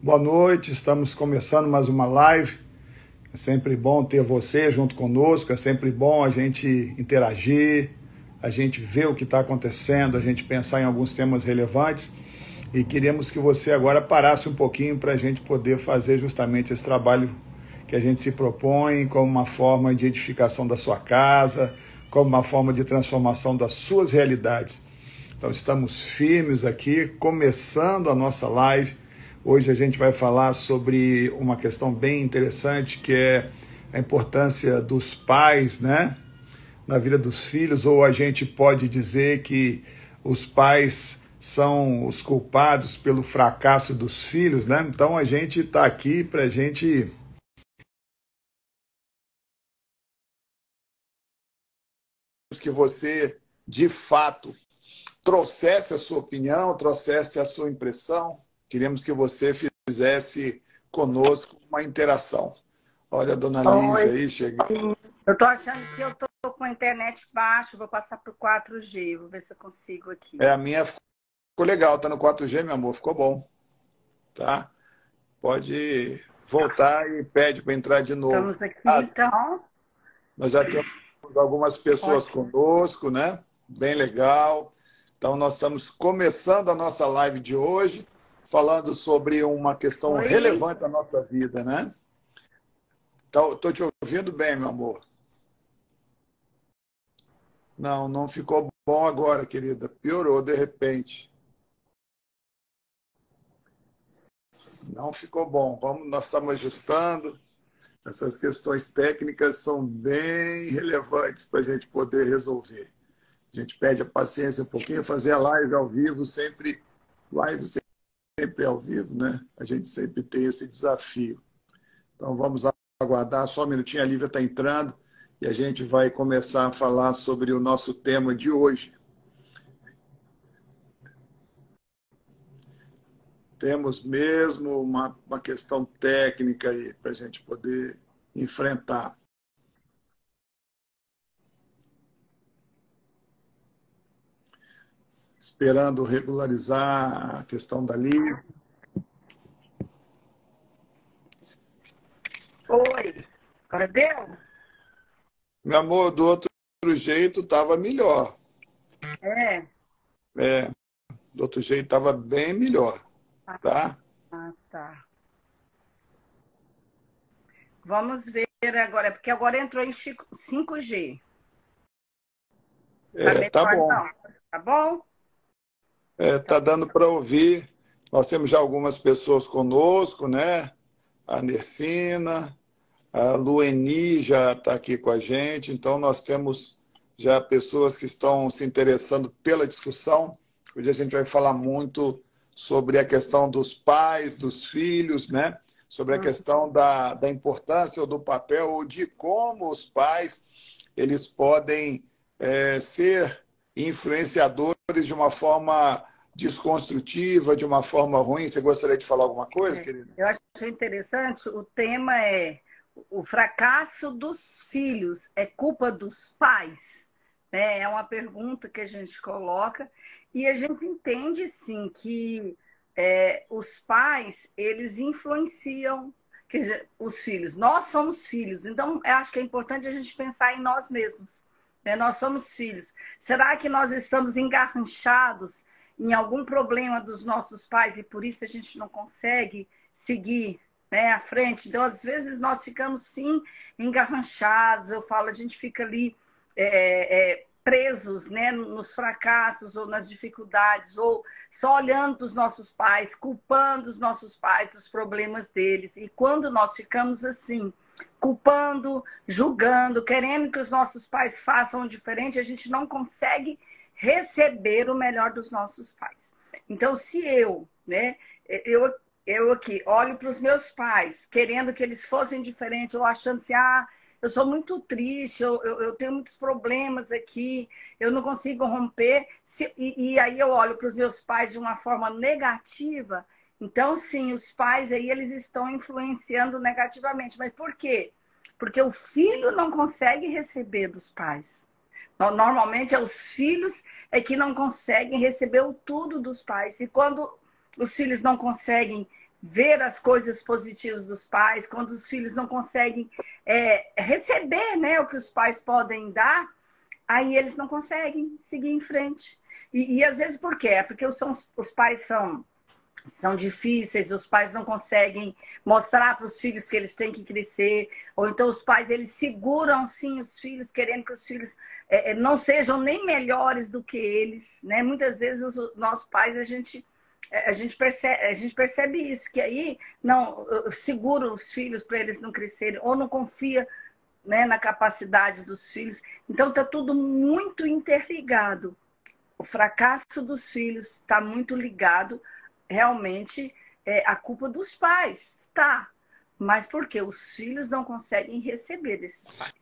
Boa noite, estamos começando mais uma live. É sempre bom ter você junto conosco, é sempre bom a gente interagir, a gente ver o que está acontecendo, a gente pensar em alguns temas relevantes. E queríamos que você agora parasse um pouquinho para a gente poder fazer justamente esse trabalho que a gente se propõe como uma forma de edificação da sua casa, como uma forma de transformação das suas realidades. Então estamos firmes aqui, começando a nossa live. Hoje a gente vai falar sobre uma questão bem interessante, que é a importância dos pais, né, na vida dos filhos, ou a gente pode dizer que os pais são os culpados pelo fracasso dos filhos, né? Então a gente está aqui para a gente que você, de fato, trouxesse a sua opinião, trouxesse a sua impressão. Queríamos que você fizesse conosco uma interação. Olha a dona Lígia aí, chegando. Eu estou achando que eu estou com a internet baixa, vou passar para o 4G, vou ver se eu consigo aqui. A minha ficou legal, tá no 4G, meu amor, ficou bom. Tá? Pode voltar e pede para entrar de novo. Estamos aqui, então. Nós já temos algumas pessoas conosco, né? Bem legal. Então, nós estamos começando a nossa live de hoje, falando sobre uma questão relevante da nossa vida, né? Então, estou te ouvindo bem, meu amor. Não ficou bom agora, querida. Piorou de repente. Não ficou bom. Nós estamos ajustando. Essas questões técnicas são bem relevantes para a gente poder resolver. A gente pede a paciência um pouquinho, fazer a live ao vivo, sempre ao vivo, né? A gente sempre tem esse desafio. Então vamos aguardar, só um minutinho, a Lívia está entrando e a gente vai começar a falar sobre o nosso tema de hoje. Temos mesmo uma questão técnica aí para a gente poder enfrentar. Esperando regularizar a questão da Lívia. Oi, agora deu? Meu amor, do outro jeito estava melhor. Do outro jeito estava bem melhor. Tá? Tá. Vamos ver agora, porque agora entrou em 5G. Tá bom. Não. Tá bom? Tá dando para ouvir. Nós temos já algumas pessoas conosco, né? A Nercina, a Lueni já está aqui com a gente. Então, nós temos já pessoas que estão se interessando pela discussão. Hoje a gente vai falar muito sobre a questão dos pais, dos filhos, né? Sobre a questão da importância ou do papel ou de como os pais eles podem ser influenciadores de uma forma desconstrutiva, de uma forma ruim. Você gostaria de falar alguma coisa, querida? Eu acho interessante, o tema é o fracasso dos filhos é culpa dos pais? É uma pergunta que a gente coloca e a gente entende, sim, que os pais, eles influenciam, quer dizer, os filhos. Nós somos filhos, então eu acho que é importante a gente pensar em nós mesmos. Nós somos filhos. Será que nós estamos engarranchados em algum problema dos nossos pais e por isso a gente não consegue seguir, né, à frente? Então, às vezes, nós ficamos, sim, engarranchados. Eu falo, a gente fica ali presos, né, nos fracassos ou nas dificuldades, ou só olhando para os nossos pais, culpando os nossos pais dos problemas deles. E quando nós ficamos assim, culpando, julgando, querendo que os nossos pais façam diferente, a gente não consegue receber o melhor dos nossos pais. Então, se eu aqui olho para os meus pais, querendo que eles fossem diferentes, ou achando assim, eu sou muito triste, eu tenho muitos problemas aqui, eu não consigo romper, e aí eu olho para os meus pais de uma forma negativa, então, sim, os pais aí, eles estão influenciando negativamente. Mas por quê? Porque o filho não consegue receber dos pais. Normalmente, os filhos que não conseguem receber o tudo dos pais. E quando os filhos não conseguem ver as coisas positivas dos pais, quando os filhos não conseguem receber, né, o que os pais podem dar, aí eles não conseguem seguir em frente. E às vezes por quê? É porque os pais são difíceis, os pais não conseguem mostrar para os filhos que eles têm que crescer, ou então os pais eles seguram sim os filhos, querendo que os filhos não sejam nem melhores do que eles, né? Muitas vezes os nossos pais a gente percebe isso, que aí não segura os filhos para eles não crescerem, ou não confia, né, na capacidade dos filhos. Então está tudo muito interligado. O fracasso dos filhos está muito ligado realmente a culpa dos pais, tá? Mas porque os filhos não conseguem receber desses pais.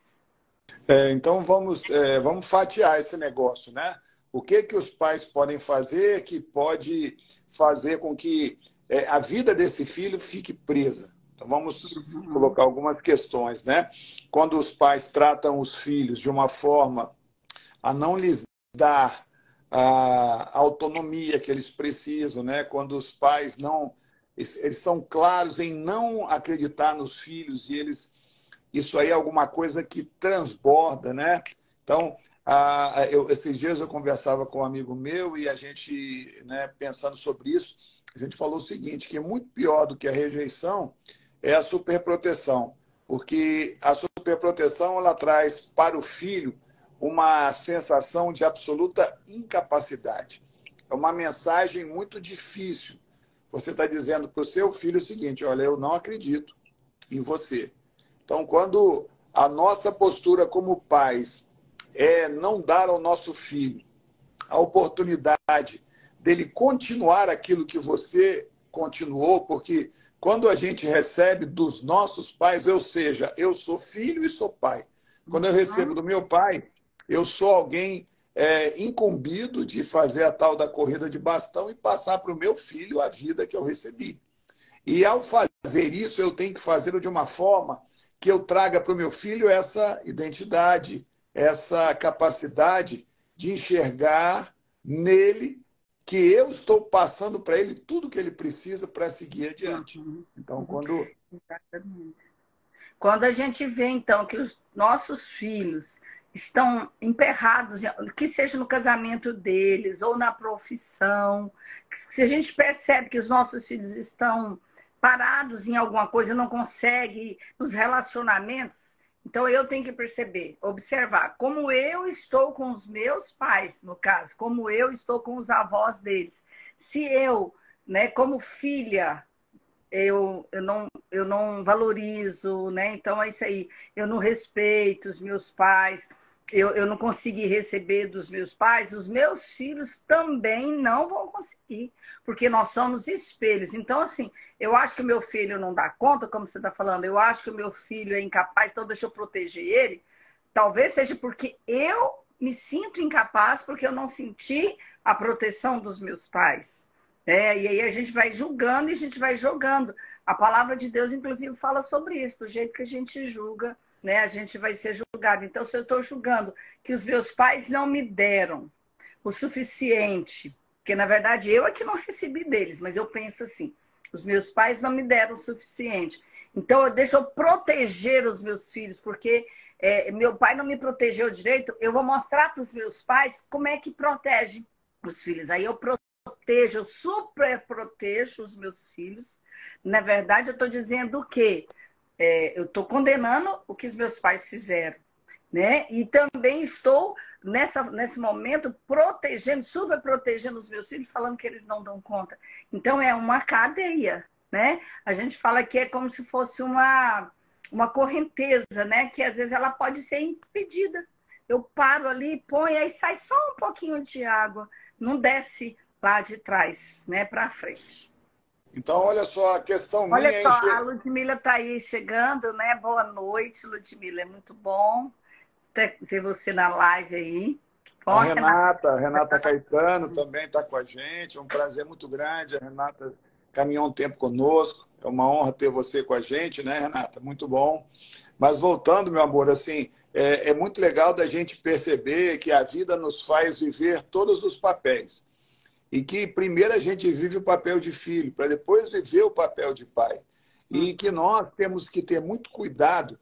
Então vamos fatiar esse negócio, né? O que os pais podem fazer que pode fazer com que a vida desse filho fique presa? Então vamos colocar algumas questões, né? Quando os pais tratam os filhos de uma forma a não lhes dar a autonomia que eles precisam, né? Quando os pais eles são claros em não acreditar nos filhos e isso aí é alguma coisa que transborda, né? Então, esses dias eu conversava com um amigo meu e a gente, né, pensando sobre isso, a gente falou o seguinte, que muito pior do que a rejeição é a superproteção, porque a superproteção ela traz para o filho uma sensação de absoluta incapacidade. É uma mensagem muito difícil. Você está dizendo para o seu filho o seguinte, olha, eu não acredito em você. Então, quando a nossa postura como pais é não dar ao nosso filho a oportunidade dele continuar aquilo que você continuou, porque quando a gente recebe dos nossos pais, ou seja, eu sou filho e sou pai. Quando eu recebo do meu pai, eu sou alguém incumbido de fazer a tal da corrida de bastão e passar para o meu filho a vida que eu recebi. E ao fazer isso, eu tenho que fazê-lo de uma forma que eu traga para o meu filho essa identidade, essa capacidade de enxergar nele que eu estou passando para ele tudo que ele precisa para seguir adiante. Então, quando a gente vê, então, que os nossos filhos estão emperrados, que seja no casamento deles ou na profissão, se a gente percebe que os nossos filhos estão parados em alguma coisa, não conseguem nos relacionamentos, então eu tenho que perceber, observar como eu estou com os meus pais, no caso, como eu estou com os avós deles. Se eu, né, como filha, eu não valorizo, né? Então é isso aí. Eu não respeito os meus pais, eu não consegui receber dos meus pais, os meus filhos também não vão conseguir, porque nós somos espelhos. Então, assim, eu acho que o meu filho não dá conta, como você está falando, eu acho que o meu filho é incapaz, então deixa eu proteger ele. Talvez seja porque eu me sinto incapaz, porque eu não senti a proteção dos meus pais. E aí a gente vai julgando e a gente vai jogando. A palavra de Deus, inclusive, fala sobre isso, do jeito que a gente julga, né? A gente vai ser julgado. Então, se eu estou julgando que os meus pais não me deram o suficiente, porque, na verdade, eu é que não recebi deles, mas eu penso assim, os meus pais não me deram o suficiente. Então, deixa eu proteger os meus filhos, porque meu pai não me protegeu direito, eu vou mostrar para os meus pais como é que protege os filhos. Aí eu protejo, eu super protejo os meus filhos. Na verdade, eu estou dizendo o quê? Eu estou condenando o que os meus pais fizeram, né? E também estou, nesse momento, protegendo, super protegendo os meus filhos, falando que eles não dão conta. Então, é uma cadeia, né? A gente fala que é como se fosse uma correnteza, né? Que às vezes ela pode ser impedida. Eu paro ali, ponho, aí sai só um pouquinho de água, não desce lá de trás, né, para frente. Então, olha só, a questão minha... Olha só, a Ludmila está aí chegando, né? Boa noite, Ludmila. É muito bom ter você na live aí. A Renata Caetano também está com a gente. É um prazer muito grande. A Renata caminhou um tempo conosco. É uma honra ter você com a gente, né, Renata? Muito bom. Mas voltando, meu amor, assim, é muito legal da gente perceber que a vida nos faz viver todos os papéis. e que primeiro a gente vive o papel de filho, para depois viver o papel de pai. E que nós temos que ter muito cuidado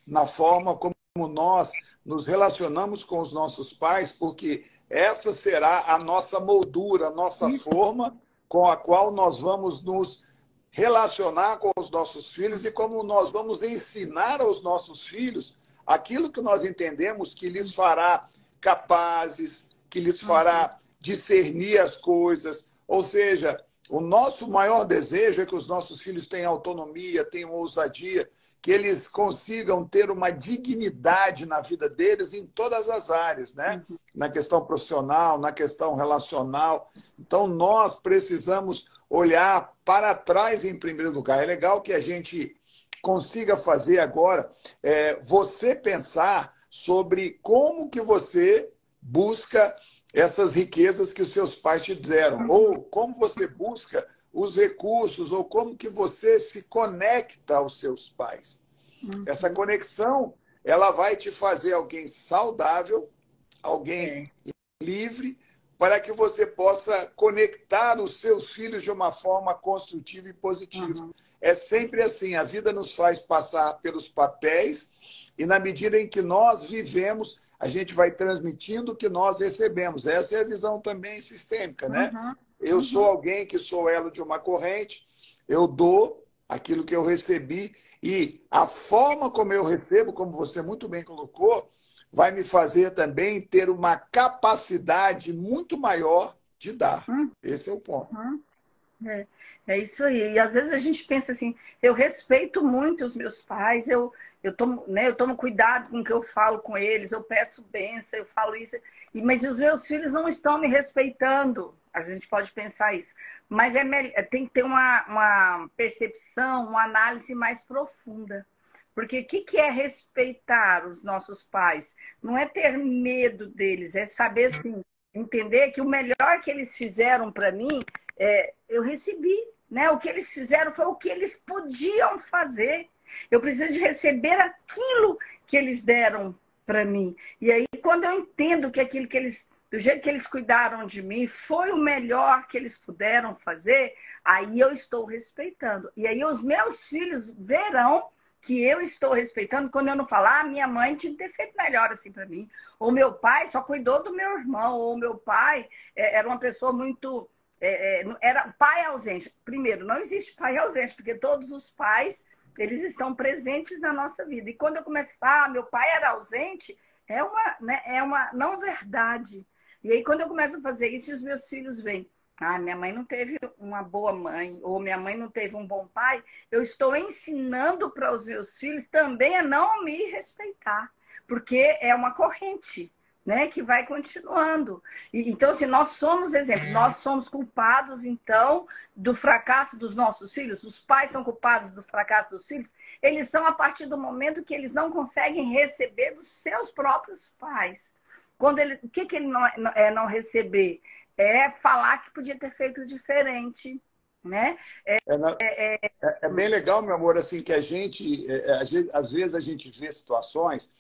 na forma como nós nos relacionamos com os nossos pais, porque essa será a nossa moldura, a nossa forma com a qual nós vamos nos relacionar com os nossos filhos e como nós vamos ensinar aos nossos filhos aquilo que nós entendemos que lhes fará capazes, que lhes fará discernir as coisas. Ou seja, o nosso maior desejo é que os nossos filhos tenham autonomia, tenham ousadia, que eles consigam ter uma dignidade na vida deles em todas as áreas, né? Na questão profissional, na questão relacional. Então, nós precisamos olhar para trás em primeiro lugar. É legal que a gente consiga fazer agora, você pensar sobre como que você busca essas riquezas que os seus pais te deram, ou como você busca os recursos, ou como que você se conecta aos seus pais. Essa conexão, ela vai te fazer alguém saudável, alguém livre, para que você possa conectar os seus filhos de uma forma construtiva e positiva. É sempre assim, a vida nos faz passar pelos papéis e na medida em que nós vivemos, a gente vai transmitindo o que nós recebemos. Essa é a visão também sistêmica, né? Eu sou alguém que sou elo de uma corrente, eu dou aquilo que eu recebi e a forma como eu recebo, como você muito bem colocou, vai me fazer também ter uma capacidade muito maior de dar. Esse é o ponto. É isso aí. E às vezes a gente pensa assim, eu respeito muito os meus pais, eu tomo cuidado com o que eu falo com eles, eu peço bênção, eu falo isso, mas os meus filhos não estão me respeitando. A gente pode pensar isso. Mas tem que ter uma percepção, uma análise mais profunda. Porque o que é respeitar os nossos pais? Não é ter medo deles, é saber assim, entender que o melhor que eles fizeram para mim, eu recebi. Né? O que eles fizeram foi o que eles podiam fazer. Eu preciso de receber aquilo que eles deram para mim. E aí, quando eu entendo que aquilo que eles, do jeito que eles cuidaram de mim, foi o melhor que eles puderam fazer, aí eu estou respeitando. E aí os meus filhos verão que eu estou respeitando quando eu não falar, minha mãe tinha que ter feito melhor assim para mim. Ou meu pai só cuidou do meu irmão. Ou meu pai era uma pessoa muito... era pai ausente. Primeiro, não existe pai ausente, porque todos os pais, eles estão presentes na nossa vida. E quando eu começo a falar, meu pai era ausente, é uma não verdade. E aí, quando eu começo a fazer isso, os meus filhos veem, minha mãe não teve uma boa mãe, ou minha mãe não teve um bom pai, eu estou ensinando para os meus filhos também a não me respeitar, porque é uma corrente, né, que vai continuando. Então, assim, nós somos exemplo, nós somos culpados, então, do fracasso dos nossos filhos. Os pais são culpados do fracasso dos filhos. Eles são a partir do momento que eles não conseguem receber dos seus próprios pais. O que ele não receber? É falar que podia ter feito diferente, né? É bem legal, meu amor, assim, que às vezes a gente vê situações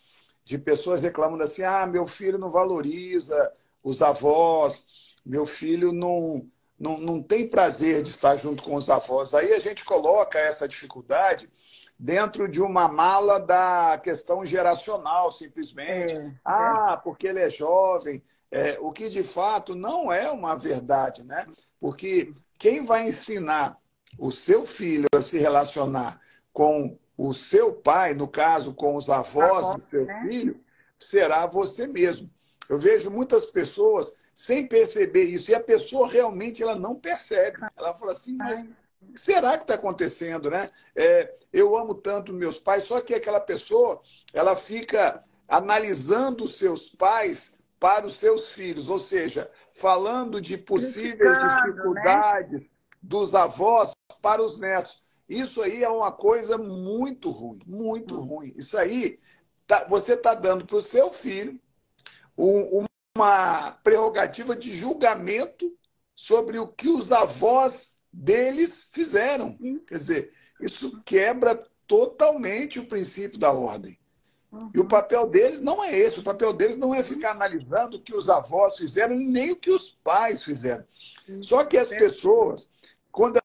de pessoas reclamando assim, meu filho não valoriza os avós, meu filho não tem prazer de estar junto com os avós. Aí a gente coloca essa dificuldade dentro de uma mala da questão geracional, simplesmente. Porque ele é jovem. O que, de fato, não é uma verdade, né? Porque quem vai ensinar o seu filho a se relacionar com o seu pai, no caso, com os avós do seu filho, será você mesmo. Eu vejo muitas pessoas sem perceber isso. E a pessoa realmente ela não percebe. Ela fala assim, mas o que será que está acontecendo, né? Eu amo tanto meus pais, só que aquela pessoa ela fica analisando os seus pais para os seus filhos, ou seja, falando de possíveis dificuldades, né, dos avós para os netos. Isso aí é uma coisa muito ruim, muito ruim. Isso aí, você está dando para o seu filho uma prerrogativa de julgamento sobre o que os avós deles fizeram. Quer dizer, isso quebra totalmente o princípio da ordem. E o papel deles não é esse. O papel deles não é ficar analisando o que os avós fizeram, nem o que os pais fizeram. Só que as pessoas, quando